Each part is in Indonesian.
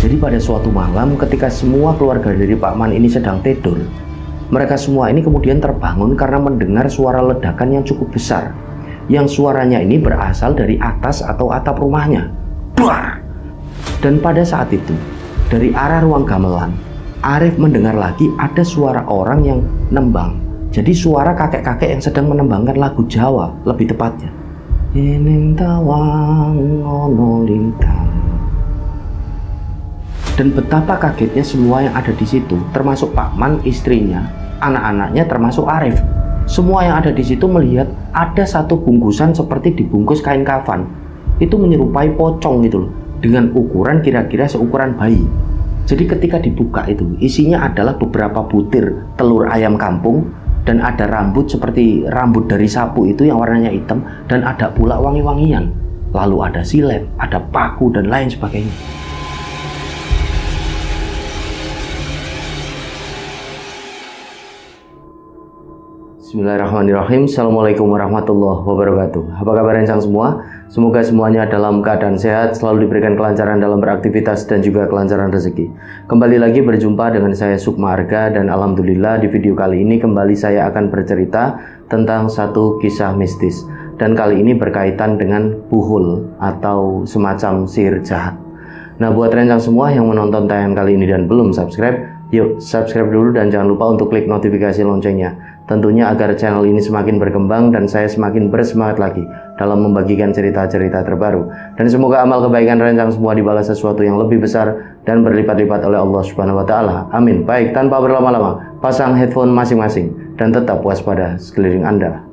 Jadi pada suatu malam ketika semua keluarga dari Pak Man ini sedang tidur, mereka semua ini kemudian terbangun karena mendengar suara ledakan yang cukup besar, yang suaranya ini berasal dari atas atau atap rumahnya. Duar! Dan pada saat itu, dari arah ruang gamelan, Arif mendengar lagi ada suara orang yang nembang. Jadi suara kakek-kakek yang sedang menembangkan lagu Jawa, lebih tepatnya. Ining tawang ono lintang. Dan betapa kagetnya semua yang ada di situ, termasuk Pak Man, istrinya, anak-anaknya, termasuk Arif. Semua yang ada di situ melihat ada satu bungkusan seperti dibungkus kain kafan. Itu menyerupai pocong gitu loh, dengan ukuran kira-kira seukuran bayi. Jadi ketika dibuka itu, isinya adalah beberapa butir telur ayam kampung, dan ada rambut seperti rambut dari sapu itu yang warnanya hitam, dan ada pula wangi-wangian. Lalu ada silet, ada paku, dan lain sebagainya. Bismillahirrahmanirrahim. Assalamualaikum warahmatullahi wabarakatuh. Apa kabar rencang semua? Semoga semuanya dalam keadaan sehat, selalu diberikan kelancaran dalam beraktivitas dan juga kelancaran rezeki. Kembali lagi berjumpa dengan saya Sukma Arga, dan alhamdulillah di video kali ini kembali saya akan bercerita tentang satu kisah mistis. Dan kali ini berkaitan dengan buhul atau semacam sihir jahat. Nah, buat rencang semua yang menonton tayangan kali ini dan belum subscribe, yuk subscribe dulu dan jangan lupa untuk klik notifikasi loncengnya. Tentunya agar channel ini semakin berkembang dan saya semakin bersemangat lagi dalam membagikan cerita-cerita terbaru. Dan semoga amal kebaikan rencang semua dibalas sesuatu yang lebih besar dan berlipat-lipat oleh Allah Subhanahu wa Ta'ala. Amin. Baik, tanpa berlama-lama, pasang headphone masing-masing dan tetap waspada sekeliling Anda.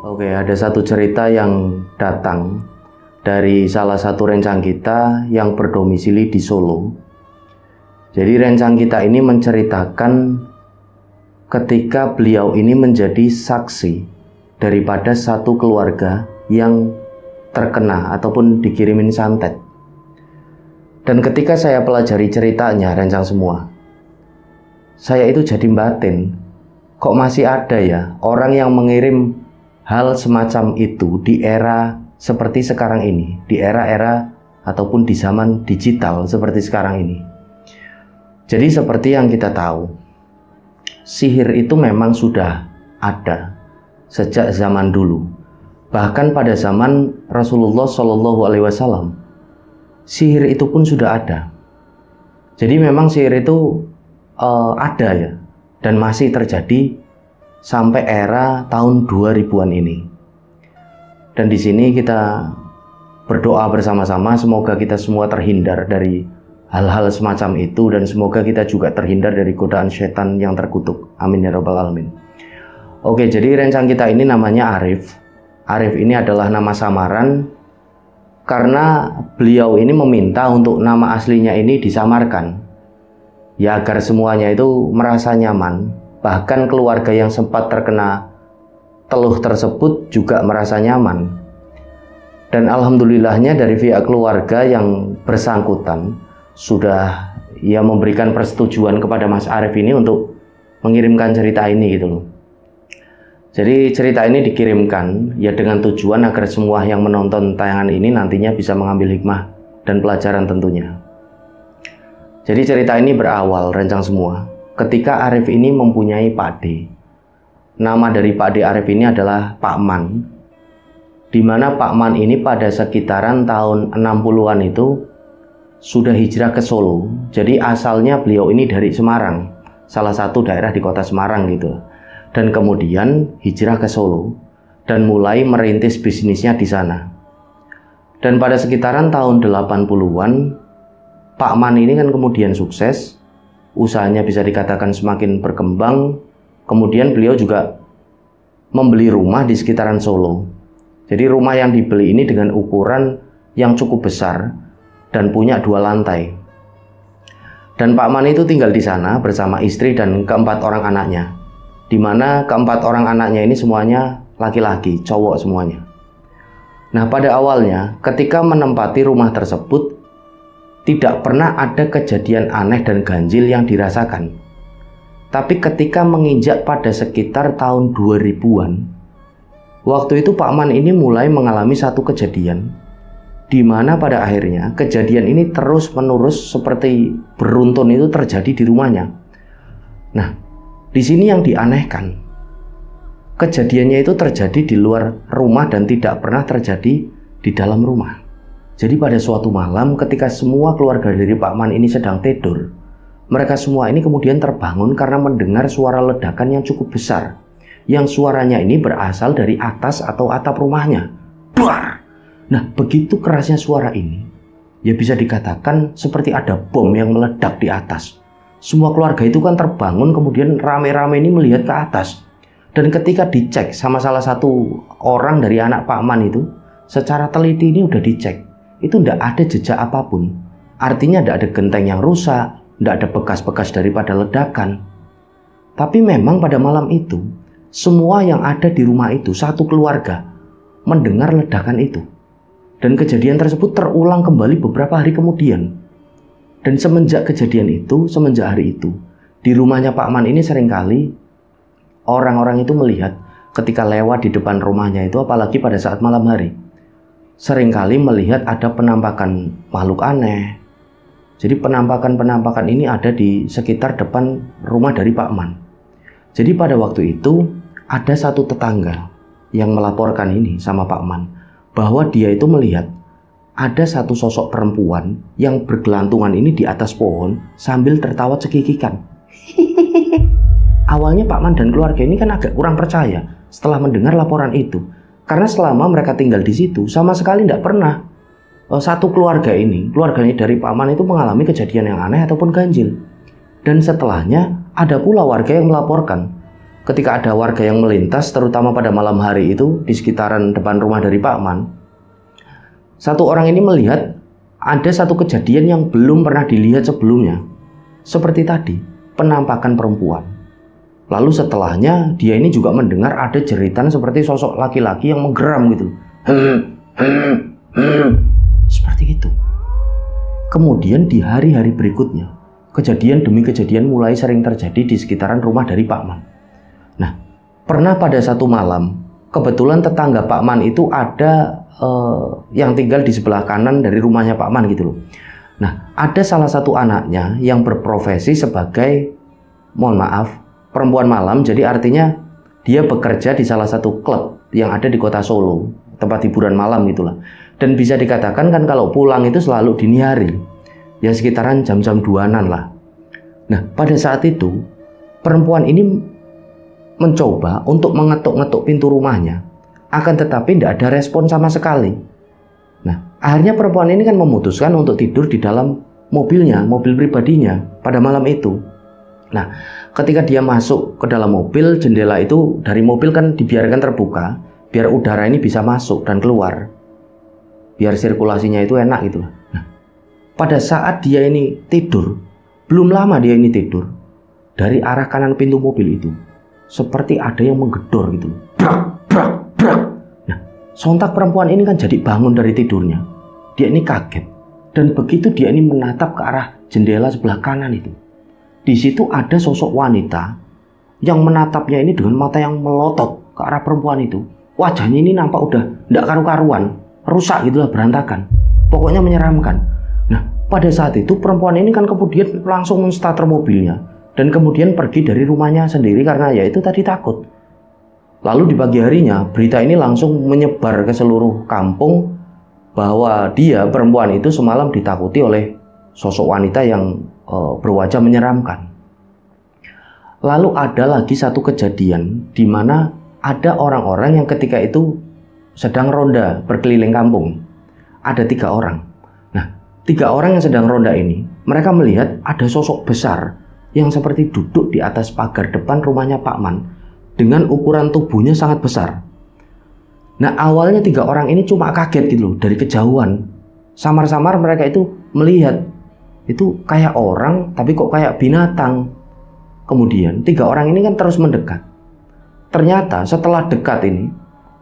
Oke, ada satu cerita yang datang dari salah satu rencang kita yang berdomisili di Solo. Jadi rencang kita ini menceritakan ketika beliau ini menjadi saksi daripada satu keluarga yang terkena ataupun dikirimin santet. Dan ketika saya pelajari ceritanya rencang semua, saya itu jadi batin, kok masih ada ya orang yang mengirim hal semacam itu di era seperti sekarang ini, di era-era ataupun di zaman digital seperti sekarang ini. Jadi seperti yang kita tahu, sihir itu memang sudah ada sejak zaman dulu. Bahkan pada zaman Rasulullah SAW, sihir itu pun sudah ada. Jadi memang sihir itu ada ya, dan masih terjadi sampai era tahun 2000-an ini. Dan di sini kita berdoa bersama-sama semoga kita semua terhindar dari hal-hal semacam itu, dan semoga kita juga terhindar dari godaan setan yang terkutuk. Amin ya rabbal alamin. Oke, jadi rencang kita ini namanya Arif. Arif ini adalah nama samaran karena beliau ini meminta untuk nama aslinya ini disamarkan, ya agar semuanya itu merasa nyaman. Bahkan keluarga yang sempat terkena teluh tersebut juga merasa nyaman. Dan alhamdulillahnya dari pihak keluarga yang bersangkutan sudah ya memberikan persetujuan kepada Mas Arif ini untuk mengirimkan cerita ini gitu loh. Jadi cerita ini dikirimkan ya dengan tujuan agar semua yang menonton tayangan ini nantinya bisa mengambil hikmah dan pelajaran tentunya. Jadi cerita ini berawal rencang semua ketika Arif ini mempunyai pakde. Nama dari pakde Arif ini adalah Pak Man, dimana Pak Man ini pada sekitaran tahun 60-an itu sudah hijrah ke Solo. Jadi asalnya beliau ini dari Semarang, salah satu daerah di kota Semarang gitu. Dan kemudian hijrah ke Solo dan mulai merintis bisnisnya di sana. Dan pada sekitaran tahun 80-an, Pak Man ini kan kemudian sukses, usahanya bisa dikatakan semakin berkembang. Kemudian beliau juga membeli rumah di sekitaran Solo. Jadi rumah yang dibeli ini dengan ukuran yang cukup besar dan punya 2 lantai. Dan Pak Man itu tinggal di sana bersama istri dan keempat orang anaknya, dimana keempat orang anaknya ini semuanya laki-laki, cowok semuanya. Nah, pada awalnya ketika menempati rumah tersebut tidak pernah ada kejadian aneh dan ganjil yang dirasakan. Tapi ketika menginjak pada sekitar tahun 2000-an, waktu itu Pak Man ini mulai mengalami satu kejadian di mana pada akhirnya kejadian ini terus-menerus seperti beruntun itu terjadi di rumahnya. Nah, di sini yang dianehkan, kejadiannya itu terjadi di luar rumah dan tidak pernah terjadi di dalam rumah. Jadi pada suatu malam ketika semua keluarga dari Pak Man ini sedang tidur, mereka semua ini kemudian terbangun karena mendengar suara ledakan yang cukup besar, yang suaranya ini berasal dari atas atau atap rumahnya. Buar! Nah, begitu kerasnya suara ini, ya bisa dikatakan seperti ada bom yang meledak di atas. Semua keluarga itu kan terbangun, kemudian rame-rame ini melihat ke atas. Dan ketika dicek sama salah satu orang dari anak Pak Man itu, secara teliti ini udah dicek, itu tidak ada jejak apapun. Artinya tidak ada genteng yang rusak, tidak ada bekas-bekas daripada ledakan. Tapi memang pada malam itu, semua yang ada di rumah itu, satu keluarga, mendengar ledakan itu. Dan kejadian tersebut terulang kembali beberapa hari kemudian. Dan semenjak kejadian itu, semenjak hari itu, di rumahnya Pak Man ini seringkali orang-orang itu melihat ketika lewat di depan rumahnya itu, apalagi pada saat malam hari, seringkali melihat ada penampakan makhluk aneh. Jadi penampakan-penampakan ini ada di sekitar depan rumah dari Pak Man. Jadi pada waktu itu ada satu tetangga yang melaporkan ini sama Pak Man, bahwa dia itu melihat ada satu sosok perempuan yang bergelantungan ini di atas pohon sambil tertawa cekikikan. Awalnya Pak Man dan keluarga ini kan agak kurang percaya setelah mendengar laporan itu, karena selama mereka tinggal di situ sama sekali tidak pernah satu keluarga ini, keluarganya dari Pak Man itu mengalami kejadian yang aneh ataupun ganjil. Dan setelahnya ada pula warga yang melaporkan ketika ada warga yang melintas, terutama pada malam hari itu di sekitaran depan rumah dari Pak Man. Satu orang ini melihat ada satu kejadian yang belum pernah dilihat sebelumnya. Seperti tadi, penampakan perempuan. Lalu setelahnya dia ini juga mendengar ada jeritan seperti sosok laki-laki yang menggeram gitu. Seperti itu. Kemudian di hari-hari berikutnya, kejadian demi kejadian mulai sering terjadi di sekitaran rumah dari Pak Man. Nah, pernah pada satu malam, kebetulan tetangga Pak Man itu ada yang tinggal di sebelah kanan dari rumahnya Pak Man gitu loh. Nah, ada salah satu anaknya yang berprofesi sebagai, mohon maaf, perempuan malam. Jadi artinya dia bekerja di salah satu klub yang ada di kota Solo, tempat hiburan malam gitulah. Dan bisa dikatakan kan kalau pulang itu selalu dini hari, ya sekitaran jam-jam 2-an lah. Nah, pada saat itu perempuan ini mencoba untuk mengetuk-ngetuk pintu rumahnya, akan tetapi tidak ada respon sama sekali. Nah, akhirnya perempuan ini kan memutuskan untuk tidur di dalam mobilnya, mobil pribadinya pada malam itu. Nah, ketika dia masuk ke dalam mobil, jendela itu dari mobil kan dibiarkan terbuka, biar udara ini bisa masuk dan keluar, biar sirkulasinya itu enak gitu. Nah, pada saat dia ini tidur, belum lama dia ini tidur, dari arah kanan pintu mobil itu seperti ada yang menggedor gitu. Brak, brak, brak. Nah, sontak perempuan ini kan jadi bangun dari tidurnya. Dia ini kaget. Dan begitu dia ini menatap ke arah jendela sebelah kanan itu, di situ ada sosok wanita yang menatapnya ini dengan mata yang melotot ke arah perempuan itu. Wajahnya ini nampak udah tidak karu-karuan, rusak gitulah, berantakan. Pokoknya menyeramkan. Nah, pada saat itu perempuan ini kan kemudian langsung menstarter mobilnya dan kemudian pergi dari rumahnya sendiri karena ya itu tadi takut. Lalu di pagi harinya berita ini langsung menyebar ke seluruh kampung bahwa dia, perempuan itu, semalam ditakuti oleh sosok wanita yang berwajah menyeramkan. Lalu ada lagi satu kejadian di mana ada orang-orang yang ketika itu sedang ronda berkeliling kampung. Ada 3 orang. Nah, 3 orang yang sedang ronda ini, mereka melihat ada sosok besar yang seperti duduk di atas pagar depan rumahnya Pak Man dengan ukuran tubuhnya sangat besar. Nah, awalnya 3 orang ini cuma kaget gitu loh, dari kejauhan. Samar-samar mereka itu melihat itu kayak orang tapi kok kayak binatang. Kemudian 3 orang ini kan terus mendekat. Ternyata setelah dekat ini,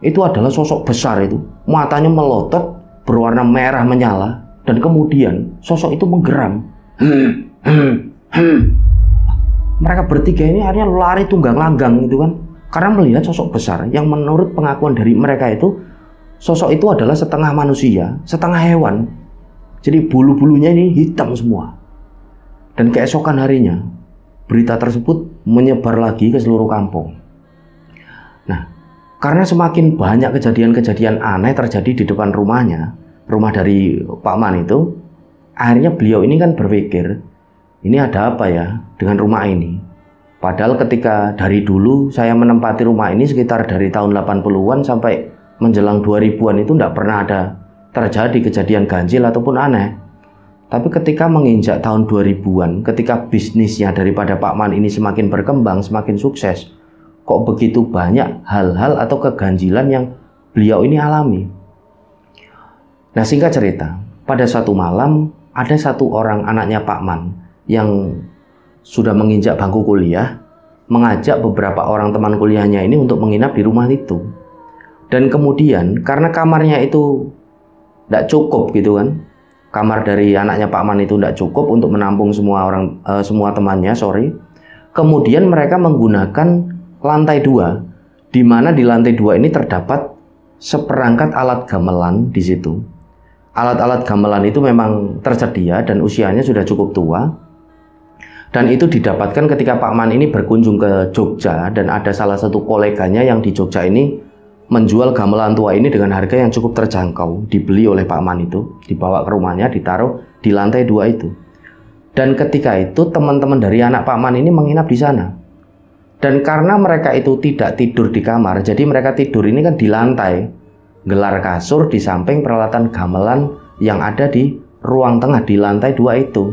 itu adalah sosok besar itu. Matanya melotot, berwarna merah menyala, dan kemudian sosok itu menggeram. Mereka bertiga ini akhirnya lari tunggang langgang gitu kan, karena melihat sosok besar yang menurut pengakuan dari mereka itu, sosok itu adalah setengah manusia, setengah hewan. Jadi bulu-bulunya ini hitam semua. Dan keesokan harinya, berita tersebut menyebar lagi ke seluruh kampung. Nah, karena semakin banyak kejadian-kejadian aneh terjadi di depan rumahnya, rumah dari Pak Man itu, akhirnya beliau ini kan berpikir, ini ada apa ya dengan rumah ini? Padahal ketika dari dulu saya menempati rumah ini sekitar dari tahun 80-an sampai menjelang 2000-an itu tidak pernah ada terjadi kejadian ganjil ataupun aneh. Tapi ketika menginjak tahun 2000-an, ketika bisnisnya daripada Pak Man ini semakin berkembang, semakin sukses, kok begitu banyak hal-hal atau keganjilan yang beliau ini alami. Nah, singkat cerita, pada suatu malam ada satu orang anaknya Pak Man yang sudah menginjak bangku kuliah, mengajak beberapa orang teman kuliahnya ini untuk menginap di rumah itu. Dan kemudian karena kamarnya itu tidak cukup gitu kan, kamar dari anaknya Pak Man itu tidak cukup untuk menampung semua temannya, kemudian mereka menggunakan lantai 2, di mana di lantai 2 ini terdapat seperangkat alat gamelan di situ. Alat-alat gamelan itu memang tersedia dan usianya sudah cukup tua. Dan itu didapatkan ketika Pak Man ini berkunjung ke Jogja, dan ada salah satu koleganya yang di Jogja ini menjual gamelan tua ini dengan harga yang cukup terjangkau. Dibeli oleh Pak Man itu, dibawa ke rumahnya, ditaruh di lantai 2 itu. Dan ketika itu teman-teman dari anak Pak Man ini menginap di sana. Dan karena mereka itu tidak tidur di kamar, jadi mereka tidur ini kan di lantai, gelar kasur di samping peralatan gamelan yang ada di ruang tengah di lantai 2 itu.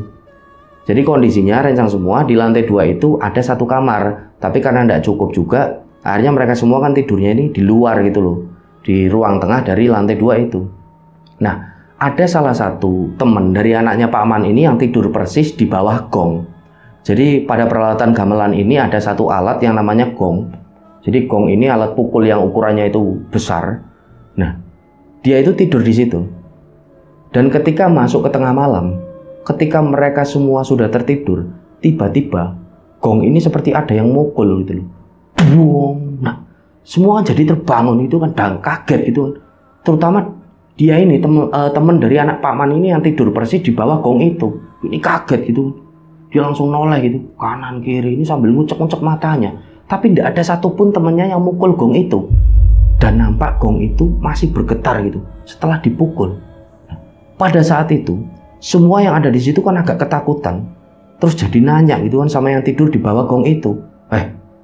Jadi kondisinya rencang semua, di lantai 2 itu ada satu kamar, tapi karena tidak cukup juga, akhirnya mereka semua kan tidurnya ini di luar gitu loh, di ruang tengah dari lantai 2 itu. Nah, ada salah satu teman dari anaknya Pak Man ini yang tidur persis di bawah gong. Jadi pada peralatan gamelan ini ada satu alat yang namanya gong. Jadi gong ini alat pukul yang ukurannya itu besar. Nah, dia itu tidur di situ. Dan ketika masuk ke tengah malam, ketika mereka semua sudah tertidur, tiba-tiba gong ini seperti ada yang mukul gitu loh. Buang. Nah, semua jadi terbangun itu kan, dan kaget gitu kan. Terutama dia ini teman dari anak Pak Man ini yang tidur persis di bawah gong itu. Ini kaget gitu. Dia langsung noleh gitu, kanan kiri ini sambil ngucek-ngucek matanya. Tapi tidak ada satupun temannya yang mukul gong itu. Dan nampak gong itu masih bergetar gitu setelah dipukul. Nah, pada saat itu semua yang ada di situ kan agak ketakutan. Terus jadi nanya gitu kan sama yang tidur di bawah gong itu.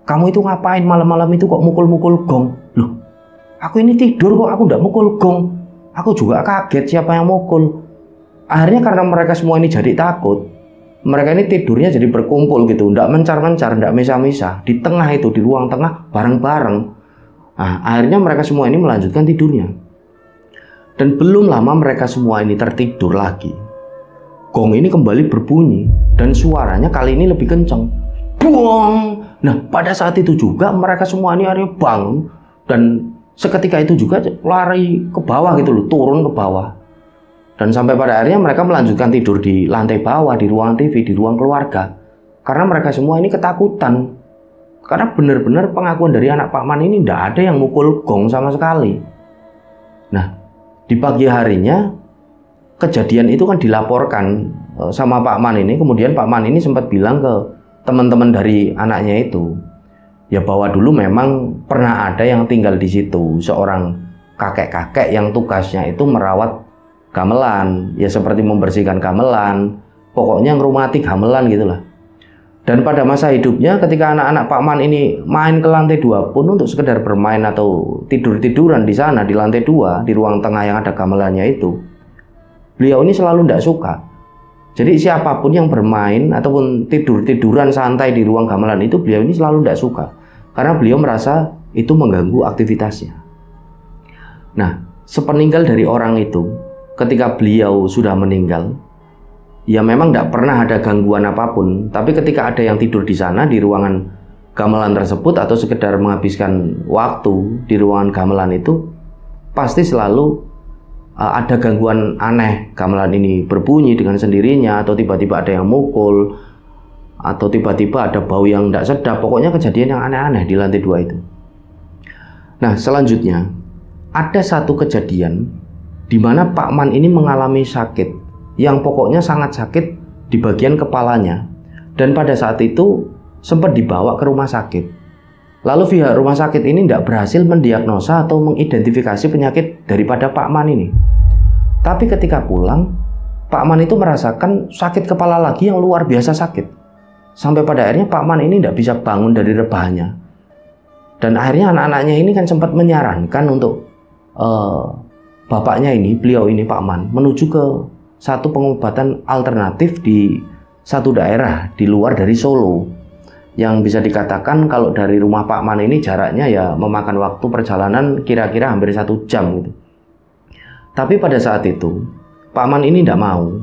Kamu itu ngapain malam-malam itu kok mukul-mukul gong? Loh, aku ini tidur kok, aku tidak mukul gong. Aku juga kaget siapa yang mukul. Akhirnya karena mereka semua ini jadi takut, mereka ini tidurnya jadi berkumpul gitu, tidak mencar-mencar, tidak misah-misah. Di tengah itu, di ruang tengah bareng-bareng. Nah, akhirnya mereka semua ini melanjutkan tidurnya. Dan belum lama mereka semua ini tertidur lagi. Gong ini kembali berbunyi dan suaranya kali ini lebih kencang. Buang. Nah, pada saat itu juga mereka semua ini akhirnya bangun dan seketika itu juga lari ke bawah gitu loh, turun ke bawah. Dan sampai pada akhirnya mereka melanjutkan tidur di lantai bawah, di ruang TV, di ruang keluarga. Karena mereka semua ini ketakutan. Karena benar-benar pengakuan dari anak Pak Man ini tidak ada yang mukul gong sama sekali. Nah, di pagi harinya kejadian itu kan dilaporkan sama Pak Man ini. Kemudian Pak Man ini sempat bilang ke teman-teman dari anaknya itu, ya bahwa dulu memang pernah ada yang tinggal di situ, seorang kakek-kakek yang tugasnya itu merawat gamelan, ya seperti membersihkan gamelan, pokoknya ngerumati gamelan gitulah. Dan pada masa hidupnya ketika anak-anak Pak Man ini main ke lantai 2 pun untuk sekedar bermain atau tidur-tiduran di sana di lantai 2, di ruang tengah yang ada gamelannya itu, beliau ini selalu tidak suka. Jadi siapapun yang bermain ataupun tidur-tiduran santai di ruang gamelan itu, beliau ini selalu tidak suka. Karena beliau merasa itu mengganggu aktivitasnya. Nah, sepeninggal dari orang itu, ketika beliau sudah meninggal, ya memang tidak pernah ada gangguan apapun. Tapi ketika ada yang tidur di sana, di ruangan gamelan tersebut atau sekedar menghabiskan waktu di ruangan gamelan itu, pasti selalu ada gangguan aneh. Gamelan ini berbunyi dengan sendirinya, atau tiba-tiba ada yang mukul, atau tiba-tiba ada bau yang tidak sedap. Pokoknya kejadian yang aneh-aneh di lantai 2 itu. Nah, selanjutnya ada satu kejadian di mana Pak Man ini mengalami sakit yang pokoknya sangat sakit di bagian kepalanya, dan pada saat itu sempat dibawa ke rumah sakit. Lalu pihak rumah sakit ini tidak berhasil mendiagnosa atau mengidentifikasi penyakit daripada Pak Man ini. Tapi ketika pulang, Pak Man itu merasakan sakit kepala lagi yang luar biasa sakit. Sampai pada akhirnya Pak Man ini tidak bisa bangun dari rebahannya. Dan akhirnya anak-anaknya ini kan sempat menyarankan untuk bapaknya ini, beliau ini Pak Man, menuju ke satu pengobatan alternatif di satu daerah di luar dari Solo, yang bisa dikatakan kalau dari rumah Pak Man ini jaraknya ya memakan waktu perjalanan kira-kira hampir 1 jam gitu. Tapi pada saat itu Pak Man ini tidak mau.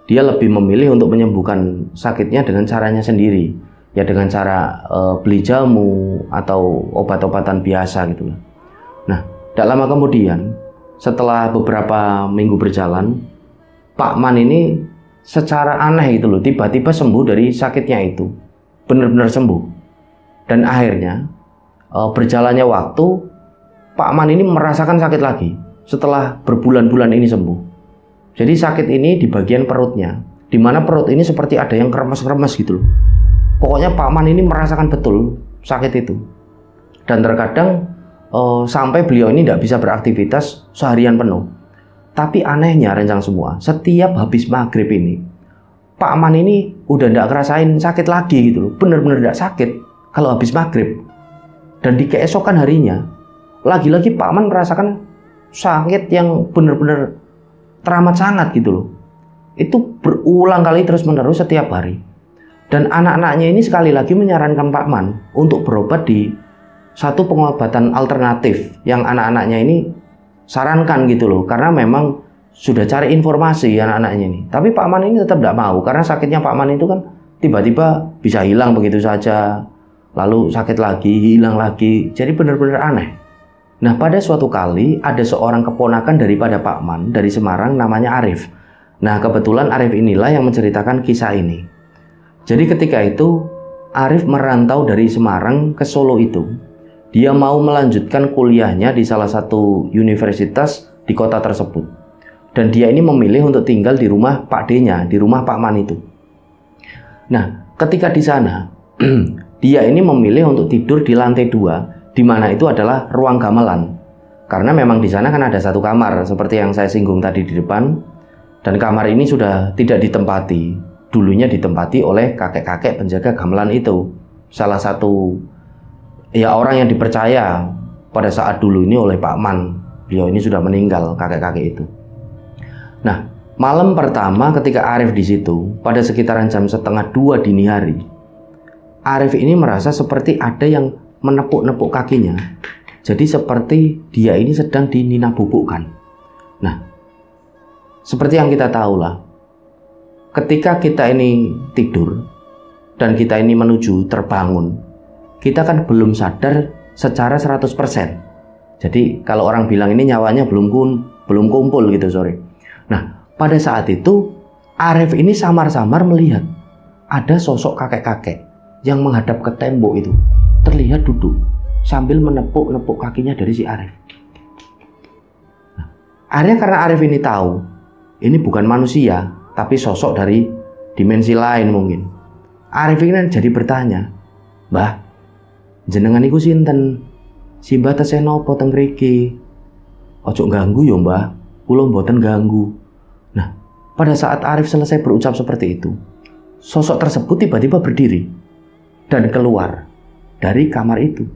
Dia lebih memilih untuk menyembuhkan sakitnya dengan caranya sendiri, ya dengan cara beli jamu atau obat-obatan biasa gitu. Nah, tidak lama kemudian, setelah beberapa minggu berjalan, Pak Man ini secara aneh gitu loh, tiba-tiba sembuh dari sakitnya itu. Benar-benar sembuh. Dan akhirnya berjalannya waktu, Pak Man ini merasakan sakit lagi setelah berbulan-bulan ini sembuh. Jadi sakit ini di bagian perutnya, di mana perut ini seperti ada yang kremes-kremes gitu loh. Pokoknya Pak Man ini merasakan betul sakit itu. Dan terkadang sampai beliau ini tidak bisa beraktivitas seharian penuh. Tapi anehnya rencang semua, setiap habis maghrib ini Pak Man ini udah tidak ngerasain sakit lagi gitu loh. Bener-bener tidak sakit kalau habis maghrib. Dan di keesokan harinya, lagi-lagi Pak Man merasakan sakit yang bener-bener teramat sangat gitu loh. Itu berulang kali terus-menerus setiap hari. Dan anak-anaknya ini sekali lagi menyarankan Pak Man untuk berobat di satu pengobatan alternatif yang anak-anaknya ini sarankan gitu loh. Karena memang sudah cari informasi anak-anaknya ini. Tapi Pak Man ini tetap tidak mau, karena sakitnya Pak Man itu kan tiba-tiba bisa hilang begitu saja, lalu sakit lagi, hilang lagi. Jadi benar-benar aneh. Nah, pada suatu kali ada seorang keponakan daripada Pak Man dari Semarang namanya Arif. Nah, kebetulan Arif inilah yang menceritakan kisah ini. Jadi ketika itu Arif merantau dari Semarang ke Solo itu. Dia mau melanjutkan kuliahnya di salah satu universitas di kota tersebut. Dan dia ini memilih untuk tinggal di rumah Pak D-nya, di rumah Pak Man itu. Nah, ketika di sana, dia ini memilih untuk tidur di lantai 2, di mana itu adalah ruang gamelan. Karena memang di sana kan ada satu kamar, seperti yang saya singgung tadi di depan. Dan kamar ini sudah tidak ditempati. Dulunya ditempati oleh kakek-kakek penjaga gamelan itu. Salah satu ya orang yang dipercaya pada saat dulu ini oleh Pak Man. Beliau ini sudah meninggal, kakek-kakek itu. Nah, malam pertama ketika Arif di situ, pada sekitaran jam 1:30 dini hari, Arif ini merasa seperti ada yang menepuk-nepuk kakinya. Jadi seperti dia ini sedang dininabubukkan. Nah, seperti yang kita tahu lah, ketika kita ini tidur dan kita ini menuju terbangun, kita kan belum sadar secara 100%. Jadi kalau orang bilang ini nyawanya belum kumpul gitu, sorry. Nah, pada saat itu Arif ini samar-samar melihat ada sosok kakek-kakek yang menghadap ke tembok itu, terlihat duduk sambil menepuk-nepuk kakinya dari si Arif. Nah, akhirnya karena Arif ini tahu ini bukan manusia, tapi sosok dari dimensi lain mungkin, Arif ini jadi bertanya, "Mbah, jenengan iku sinten? Simbah tesih napa teng mriki? Ojo ganggu yo, Mbah. Kula mboten ganggu." Nah, pada saat Arif selesai berucap seperti itu, sosok tersebut tiba-tiba berdiri dan keluar dari kamar itu.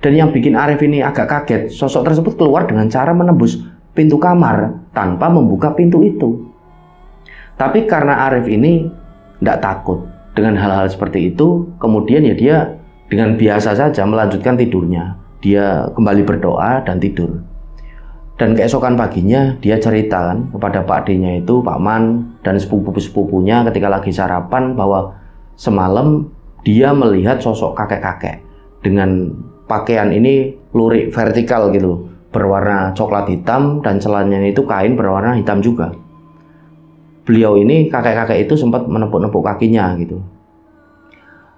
Dan yang bikin Arif ini agak kaget, sosok tersebut keluar dengan cara menembus pintu kamar tanpa membuka pintu itu. Tapi karena Arif ini tidak takut dengan hal-hal seperti itu, kemudian ya dia dengan biasa saja melanjutkan tidurnya. Dia kembali berdoa dan tidur. Dan keesokan paginya dia ceritakan kepada Pak D-nya itu, Pak Man, dan sepupu-sepupunya ketika lagi sarapan bahwa semalam dia melihat sosok kakek-kakek. dengan pakaian ini lurik vertikal gitu, berwarna coklat hitam, dan celananya itu kain berwarna hitam juga. Beliau ini, kakek-kakek itu sempat menepuk-nepuk kakinya gitu.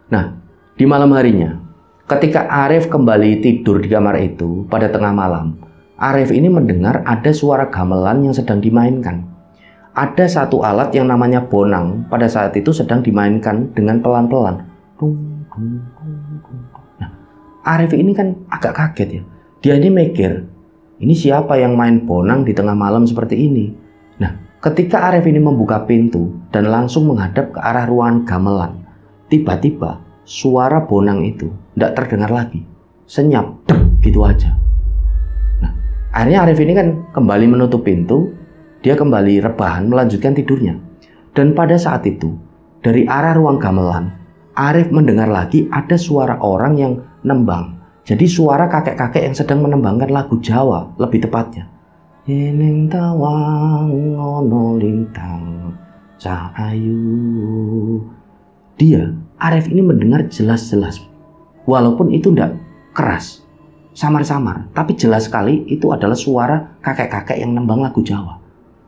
Nah, di malam harinya, ketika Arif kembali tidur di kamar itu pada tengah malam, Arif ini mendengar ada suara gamelan yang sedang dimainkan. Ada satu alat yang namanya bonang pada saat itu sedang dimainkan dengan pelan-pelan. Nah, Arif ini kan agak kaget ya. Dia ini mikir, ini siapa yang main bonang di tengah malam seperti ini? Nah, ketika Arif ini membuka pintu dan langsung menghadap ke arah ruangan gamelan, tiba-tiba suara bonang itu tidak terdengar lagi, senyap, gitu aja. Nah, akhirnya Arif ini kan kembali menutup pintu, dia kembali rebahan melanjutkan tidurnya. Dan pada saat itu, dari arah ruang gamelan, Arif mendengar lagi ada suara orang yang nembang. Jadi suara kakek-kakek yang sedang menembangkan lagu Jawa, lebih tepatnya. Eneng tawang ono lintang cahayu. Dia, Arif ini mendengar jelas-jelas. Walaupun itu tidak keras, samar-samar, tapi jelas sekali itu adalah suara kakek-kakek yang nembang lagu Jawa.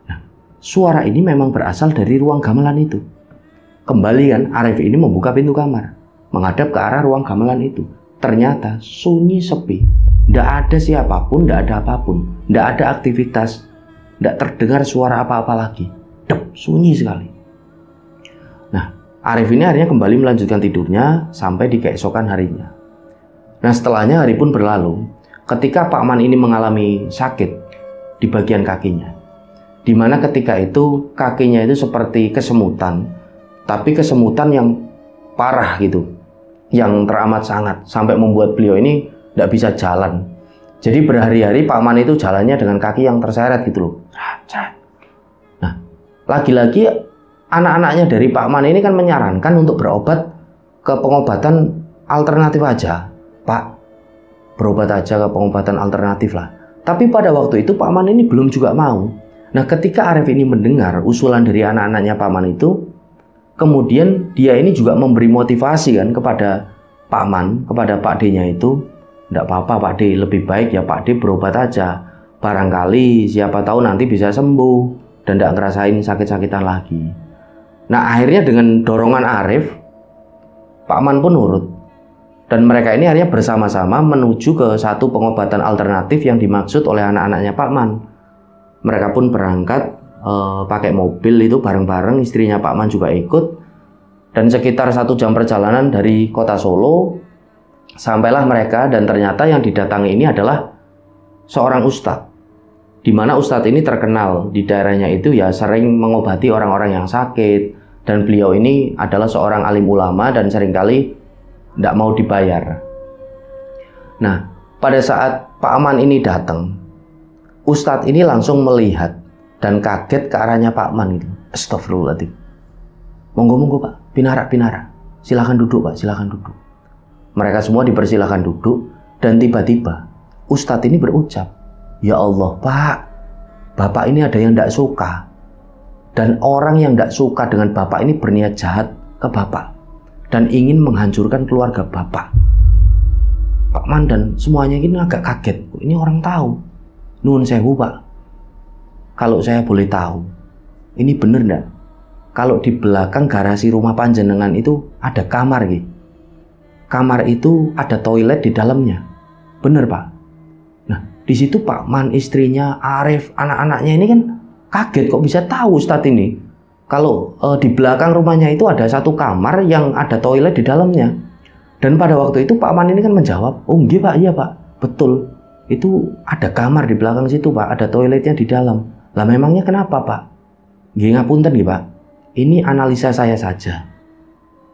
Nah, suara ini memang berasal dari ruang gamelan itu. Kembali kan, Arif ini membuka pintu kamar, menghadap ke arah ruang gamelan itu. Ternyata sunyi sepi, tidak ada siapapun, tidak ada apapun, tidak ada aktivitas, tidak terdengar suara apa-apa lagi. Sunyi sekali. Nah, Arif ini akhirnya kembali melanjutkan tidurnya sampai di keesokan harinya. Nah, setelahnya hari pun berlalu. Ketika Pak Man ini mengalami sakit di bagian kakinya, dimana ketika itu kakinya itu seperti kesemutan, tapi kesemutan yang parah gitu, yang teramat sangat, sampai membuat beliau ini tidak bisa jalan. Jadi berhari-hari Pak Man itu jalannya dengan kaki yang terseret gitu loh. Nah, lagi-lagi anak-anaknya dari Pak Man ini kan menyarankan untuk berobat ke pengobatan alternatif aja. Pak, berobat aja ke pengobatan alternatif lah. Tapi pada waktu itu Pak Man ini belum juga mau. Nah, ketika Arif ini mendengar usulan dari anak-anaknya Pak Man itu, kemudian dia ini juga memberi motivasi kan kepada Pak Man, kepada Pak D-nya itu. Tidak apa-apa Pak D, lebih baik ya Pak D berobat aja. Barangkali siapa tahu nanti bisa sembuh dan tidak ngerasain sakit-sakitan lagi. Nah, akhirnya dengan dorongan Arif, Pak Man pun nurut. Dan mereka ini akhirnya bersama-sama menuju ke satu pengobatan alternatif yang dimaksud oleh anak-anaknya Pak Man. Mereka pun berangkat pakai mobil itu bareng-bareng, istrinya Pak Man juga ikut. Dan sekitar 1 jam perjalanan dari kota Solo, sampailah mereka, dan ternyata yang didatangi ini adalah seorang ustadz. Di mana ustadz ini terkenal di daerahnya itu ya sering mengobati orang-orang yang sakit. Dan beliau ini adalah seorang alim ulama dan seringkali tidak mau dibayar. Nah, pada saat Pak Man ini datang, ustadz ini langsung melihat dan kaget ke arahnya Pak Man gitu. Astagfirullahaladzim. Monggo Pak, pinara. Silahkan duduk Pak, silahkan duduk. Mereka semua dipersilahkan duduk, dan tiba-tiba ustadz ini berucap, ya Allah Pak, Bapak ini ada yang tidak suka. Dan orang yang tidak suka dengan Bapak ini berniat jahat ke Bapak dan ingin menghancurkan keluarga Bapak. Pak Man dan semuanya ini agak kaget. Ini orang tahu. Nuwun sewu Pak, kalau saya boleh tahu, ini bener ndak? Kalau di belakang garasi rumah panjenengan itu ada kamar gitu. Kamar itu ada toilet di dalamnya. Bener Pak? Nah, di situ Pak Man, istrinya, Arif, anak-anaknya ini kan kaget, kok bisa tahu Ustadz ini kalau di belakang rumahnya itu ada satu kamar yang ada toilet di dalamnya. Dan pada waktu itu Pak Man ini kan menjawab, oh nggih Pak, iya Pak, betul. Itu ada kamar di belakang situ Pak, ada toiletnya di dalam. Lah memangnya kenapa Pak? Nggih ngapunten nggih Pak, ini analisa saya saja.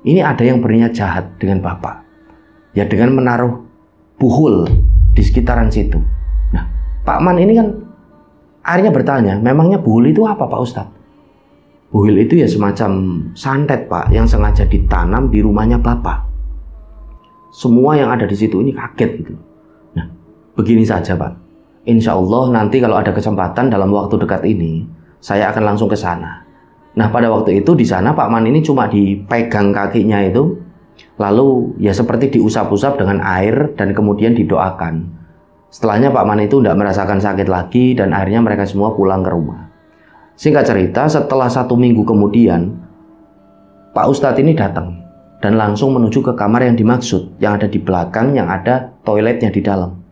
Ini ada yang berniat jahat dengan Bapak, ya dengan menaruh buhul di sekitaran situ. Nah, Pak Man ini kan akhirnya bertanya, memangnya buhul itu apa Pak Ustadz? Buhul itu ya semacam santet Pak, yang sengaja ditanam di rumahnya Bapak. Semua yang ada di situ ini kaget gitu. Nah, begini saja Pak, insya Allah nanti kalau ada kesempatan dalam waktu dekat ini, saya akan langsung ke sana. Nah, pada waktu itu di sana Pak Man ini cuma dipegang kakinya itu, Lalu ya seperti diusap-usap dengan air dan kemudian didoakan. Setelahnya Pak Man itu tidak merasakan sakit lagi dan akhirnya mereka semua pulang ke rumah. Singkat cerita, setelah 1 minggu kemudian Pak Ustadz ini datang dan langsung menuju ke kamar yang dimaksud, yang ada di belakang, yang ada toiletnya di dalam.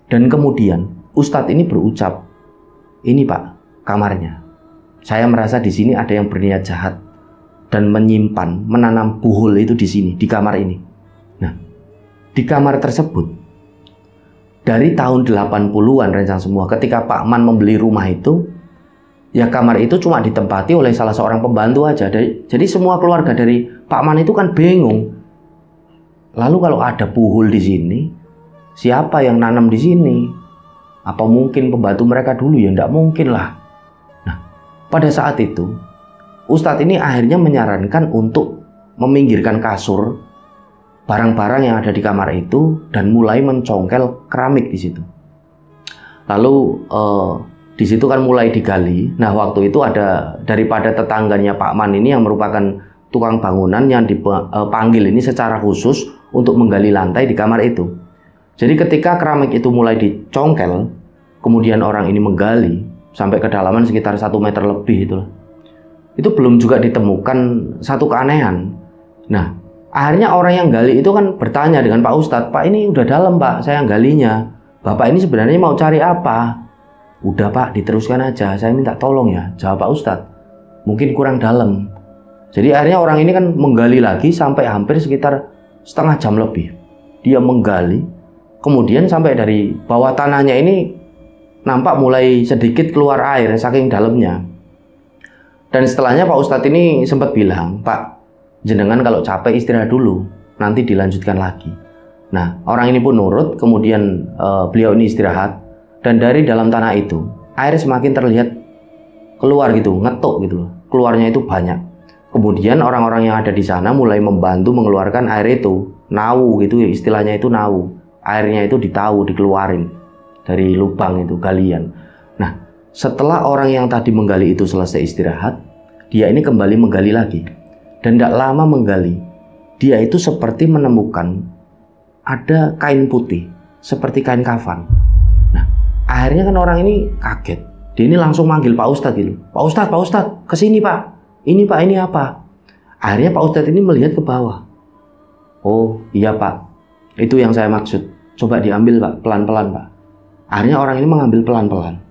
Dan kemudian Ustadz ini berucap, "Ini Pak, kamarnya. Saya merasa di sini ada yang berniat jahat dan menyimpan, menanam buhul itu di sini, di kamar ini." Nah, di kamar tersebut dari tahun 80-an rencang semua, ketika Pak Man membeli rumah itu, ya kamar itu cuma ditempati oleh salah seorang pembantu aja. Jadi semua keluarga dari Pak Man itu kan bingung. Lalu kalau ada buhul di sini, siapa yang nanam di sini? Apa mungkin pembantu mereka dulu? Ya enggak mungkin lah. Nah, pada saat itu Ustadz ini akhirnya menyarankan untuk meminggirkan kasur, barang-barang yang ada di kamar itu, dan mulai mencongkel keramik di situ. Lalu di situ kan mulai digali. Nah, waktu itu ada daripada tetangganya Pak Man ini yang merupakan tukang bangunan yang dipanggil ini secara khusus untuk menggali lantai di kamar itu. Jadi ketika keramik itu mulai dicongkel, kemudian orang ini menggali sampai kedalaman sekitar 1 meter lebih itu belum juga ditemukan satu keanehan. Nah, akhirnya orang yang gali itu kan bertanya dengan Pak Ustadz, "Pak, ini udah dalam Pak, saya yang galinya. Bapak ini sebenarnya mau cari apa?" "Udah Pak, diteruskan aja, saya minta tolong ya," jawab Pak Ustadz. "Mungkin kurang dalam." Jadi akhirnya orang ini kan menggali lagi sampai hampir sekitar setengah jam lebih. Dia menggali, kemudian sampai dari bawah tanahnya ini nampak mulai sedikit keluar air saking dalamnya. Dan setelahnya Pak Ustadz ini sempat bilang, "Pak, jenengan kalau capek istirahat dulu, nanti dilanjutkan lagi." Nah, orang ini pun nurut, kemudian beliau ini istirahat. Dan dari dalam tanah itu, air semakin terlihat keluar gitu, ngetuk gitu loh. Keluarnya itu banyak. Kemudian orang-orang yang ada di sana mulai membantu mengeluarkan air itu. Nau gitu ya, istilahnya itu nau. Airnya itu dikeluarin dari lubang itu, galian. Nah, setelah orang yang tadi menggali itu selesai istirahat, dia ini kembali menggali lagi. Dan tidak lama menggali, dia itu seperti menemukan ada kain putih, seperti kain kafan. Nah, akhirnya kan orang ini kaget. Dia ini langsung manggil Pak Ustadz gitu. "Pak Ustadz, kesini Pak. Ini Pak, ini apa?" Akhirnya Pak Ustadz ini melihat ke bawah. "Oh iya Pak, itu yang saya maksud. Coba diambil Pak, pelan-pelan Pak." Akhirnya orang ini mengambil pelan-pelan.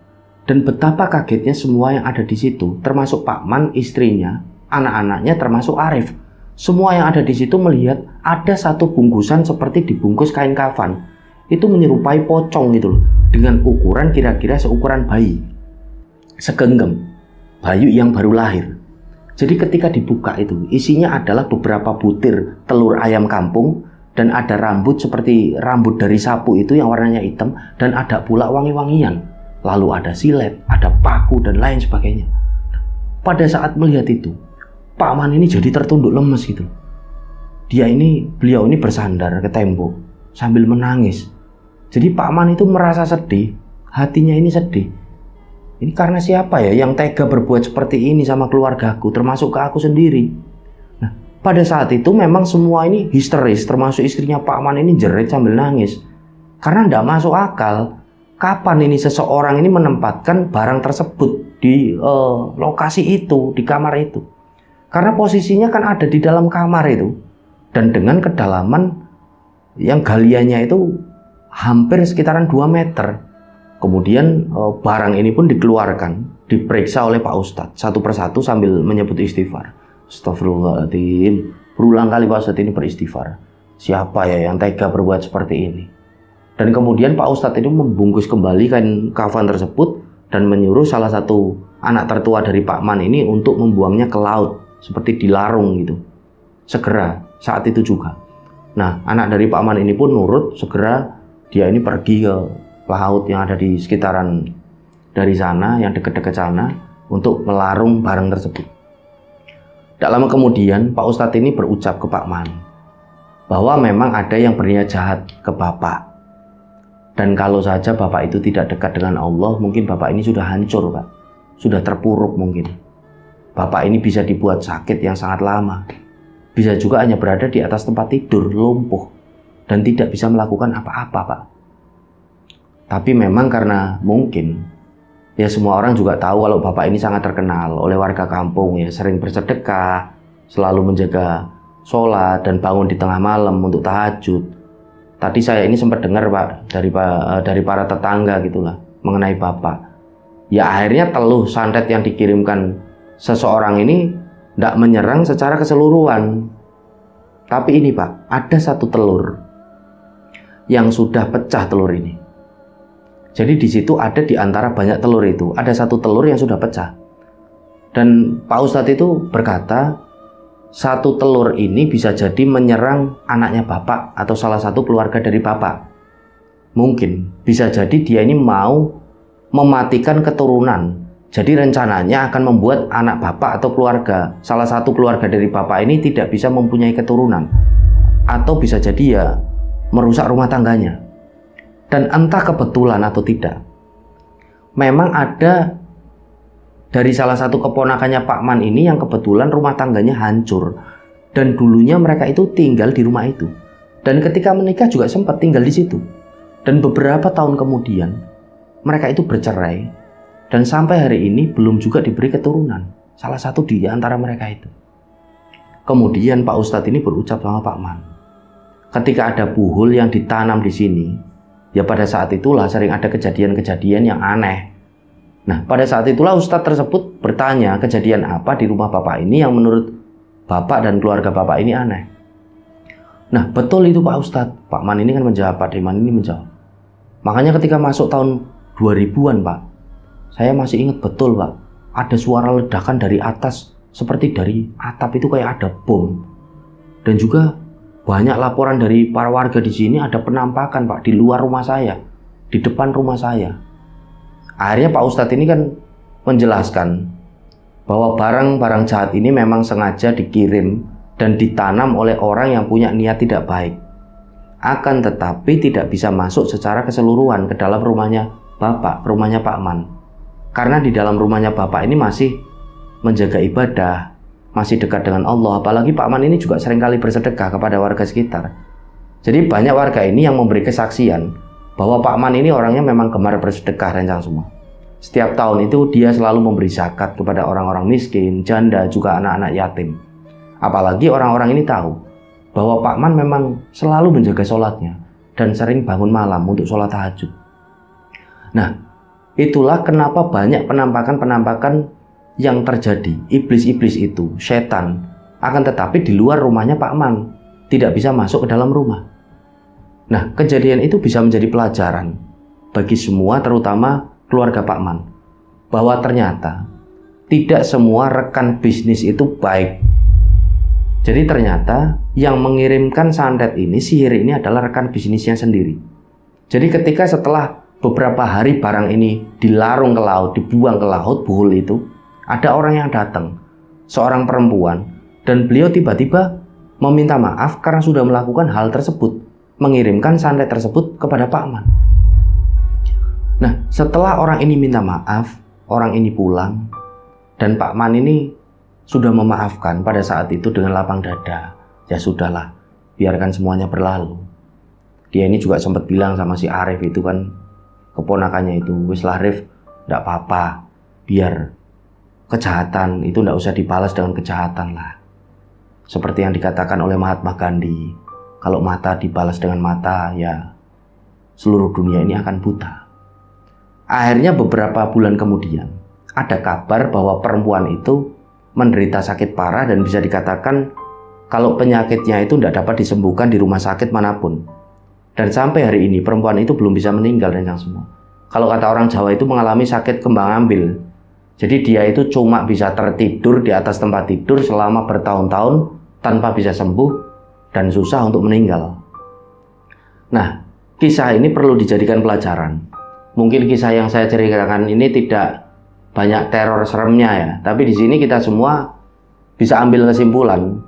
Dan betapa kagetnya semua yang ada di situ, termasuk Pak Man, istrinya, anak-anaknya, termasuk Arif. Semua yang ada di situ melihat ada satu bungkusan seperti dibungkus kain kafan. Itu menyerupai pocong gitu loh, dengan ukuran kira-kira seukuran bayi. Segenggam, bayi yang baru lahir. Jadi ketika dibuka itu, isinya adalah beberapa butir telur ayam kampung, dan ada rambut seperti rambut dari sapu itu yang warnanya hitam, dan ada pula wangi-wangian. Lalu ada silet, ada paku, dan lain sebagainya. Pada saat melihat itu, Pak Man ini jadi tertunduk lemes gitu. Beliau ini bersandar ke tembok sambil menangis. Jadi Pak Man itu merasa sedih, hatinya ini sedih. Ini karena siapa ya yang tega berbuat seperti ini sama keluargaku, termasuk ke aku sendiri. Nah, pada saat itu memang semua ini histeris, termasuk istrinya Pak Man ini jerit sambil nangis. Karena tidak masuk akal, kapan ini seseorang ini menempatkan barang tersebut di lokasi itu, di kamar itu. Karena posisinya kan ada di dalam kamar itu. Dan dengan kedalaman yang galiannya itu hampir sekitaran 2 meter. Kemudian barang ini pun dikeluarkan, diperiksa oleh Pak Ustadz satu persatu sambil menyebut istighfar. Astagfirullahaladzim. Berulang kali Pak Ustadz ini beristighfar. Siapa ya yang tega berbuat seperti ini? Dan kemudian Pak Ustadz ini membungkus kembali kain kafan tersebut dan menyuruh salah satu anak tertua dari Pak Man ini untuk membuangnya ke laut, seperti dilarung gitu. Segera saat itu juga. Nah, anak dari Pak Man ini pun nurut, segera dia ini pergi ke laut yang ada di sekitaran dari sana, yang dekat-dekat sana, untuk melarung barang tersebut. Tak lama kemudian Pak Ustadz ini berucap ke Pak Man bahwa memang ada yang berniat jahat ke Bapak. Dan kalau saja Bapak itu tidak dekat dengan Allah, mungkin Bapak ini sudah hancur Pak, sudah terpuruk mungkin. Bapak ini bisa dibuat sakit yang sangat lama. bisa juga hanya berada di atas tempat tidur, lumpuh, dan tidak bisa melakukan apa-apa, Pak. Tapi memang karena mungkin, ya semua orang juga tahu kalau Bapak ini sangat terkenal oleh warga kampung, ya sering bersedekah, selalu menjaga sholat, dan bangun di tengah malam untuk tahajud. Tadi saya ini sempat dengar, Pak, dari para tetangga gitulah, mengenai Bapak. Ya akhirnya teluh santet yang dikirimkan seseorang ini tidak menyerang secara keseluruhan. Tapi ini, Pak, ada satu telur yang sudah pecah telur ini. Jadi di situ ada di antara banyak telur itu, ada satu telur yang sudah pecah. Dan Pak Ustadz itu berkata, satu telur ini bisa jadi menyerang anaknya Bapak atau salah satu keluarga dari Bapak. Mungkin bisa jadi dia ini mau mematikan keturunan. Jadi rencananya akan membuat anak Bapak atau keluarga, salah satu keluarga dari Bapak ini tidak bisa mempunyai keturunan. Atau bisa jadi ya merusak rumah tangganya. Dan entah kebetulan atau tidak, memang ada dari salah satu keponakannya Pak Man ini yang kebetulan rumah tangganya hancur. Dan dulunya mereka itu tinggal di rumah itu. Dan ketika menikah juga sempat tinggal di situ. Dan beberapa tahun kemudian mereka itu bercerai, dan sampai hari ini belum juga diberi keturunan. Salah satu di antara mereka itu. Kemudian Pak Ustadz ini berucap sama Pak Man, ketika ada buhul yang ditanam di sini, ya pada saat itulah sering ada kejadian-kejadian yang aneh. Nah, pada saat itulah Ustadz tersebut bertanya kejadian apa di rumah Bapak ini yang menurut Bapak dan keluarga Bapak ini aneh. Nah, betul itu Pak Ustadz. Pak Man ini kan menjawab, Pak Deman ini menjawab. Makanya ketika masuk tahun 2000-an, Pak, saya masih ingat betul, Pak, ada suara ledakan dari atas, seperti dari atap itu kayak ada bom. Dan juga banyak laporan dari para warga di sini, ada penampakan, Pak, di luar rumah saya, di depan rumah saya. Akhirnya Pak Ustadz ini kan menjelaskan bahwa barang-barang jahat ini memang sengaja dikirim dan ditanam oleh orang yang punya niat tidak baik. Akan tetapi tidak bisa masuk secara keseluruhan ke dalam rumahnya Bapak, rumahnya Pak Man. Karena di dalam rumahnya Bapak ini masih menjaga ibadah, masih dekat dengan Allah. Apalagi Pak Man ini juga seringkali bersedekah kepada warga sekitar. Jadi banyak warga ini yang memberi kesaksian bahwa Pak Man ini orangnya memang gemar bersedekah, rencang semua. Setiap tahun itu dia selalu memberi zakat kepada orang-orang miskin, janda, juga anak-anak yatim. Apalagi orang-orang ini tahu bahwa Pak Man memang selalu menjaga sholatnya dan sering bangun malam untuk sholat tahajud. Nah, itulah kenapa banyak penampakan-penampakan yang terjadi. Iblis-iblis itu, setan, akan tetapi di luar rumahnya Pak Man, tidak bisa masuk ke dalam rumah. Nah, kejadian itu bisa menjadi pelajaran bagi semua, terutama keluarga Pak Man, bahwa ternyata tidak semua rekan bisnis itu baik. Jadi ternyata yang mengirimkan santet ini, sihir ini adalah rekan bisnisnya sendiri. Jadi ketika setelah beberapa hari barang ini dilarung ke laut, dibuang ke laut, buhul itu, ada orang yang datang, seorang perempuan, dan beliau tiba-tiba meminta maaf karena sudah melakukan hal tersebut, mengirimkan santet tersebut kepada Pak Man. Nah, setelah orang ini minta maaf, orang ini pulang, dan Pak Man ini sudah memaafkan pada saat itu dengan lapang dada. Ya sudahlah, biarkan semuanya berlalu. Dia ini juga sempat bilang sama si Arif itu kan, keponakannya itu, wis lah Arif, tidak apa-apa, biar kejahatan itu tidak usah dibalas dengan kejahatan lah. Seperti yang dikatakan oleh Mahatma Gandhi, kalau mata dibalas dengan mata, ya seluruh dunia ini akan buta. Akhirnya beberapa bulan kemudian, ada kabar bahwa perempuan itu menderita sakit parah dan bisa dikatakan kalau penyakitnya itu tidak dapat disembuhkan di rumah sakit manapun. Dan sampai hari ini perempuan itu belum bisa meninggal, rencang semua. Kalau kata orang Jawa itu mengalami sakit kembang ambil. Jadi dia itu cuma bisa tertidur di atas tempat tidur selama bertahun-tahun tanpa bisa sembuh dan susah untuk meninggal. Nah, kisah ini perlu dijadikan pelajaran. Mungkin kisah yang saya ceritakan ini tidak banyak teror seremnya ya, tapi di sini kita semua bisa ambil kesimpulan.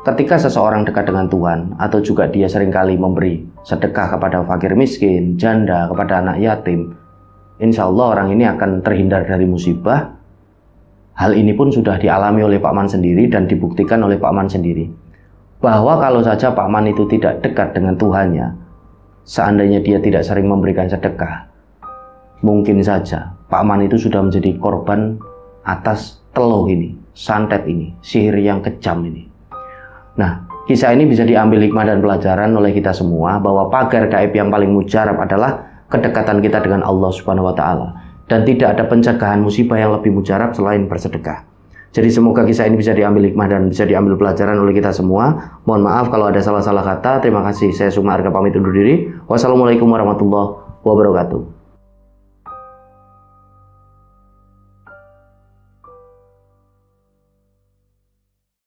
Ketika seseorang dekat dengan Tuhan, atau juga dia seringkali memberi sedekah kepada fakir miskin, janda, kepada anak yatim, insya Allah orang ini akan terhindar dari musibah. Hal ini pun sudah dialami oleh Pak Man sendiri dan dibuktikan oleh Pak Man sendiri. bahwa kalau saja Pak Man itu tidak dekat dengan Tuhannya, seandainya dia tidak sering memberikan sedekah, mungkin saja Pak Man itu sudah menjadi korban atas teluh ini, santet ini, sihir yang kejam ini. Nah, kisah ini bisa diambil hikmah dan pelajaran oleh kita semua bahwa pagar gaib yang paling mujarab adalah kedekatan kita dengan Allah Subhanahu wa Ta'ala, dan tidak ada pencegahan musibah yang lebih mujarab selain bersedekah. Jadi semoga kisah ini bisa diambil hikmah dan bisa diambil pelajaran oleh kita semua. Mohon maaf kalau ada salah-salah kata. Terima kasih. Saya Sukma Arga pamit undur diri. Wassalamualaikum warahmatullahi wabarakatuh.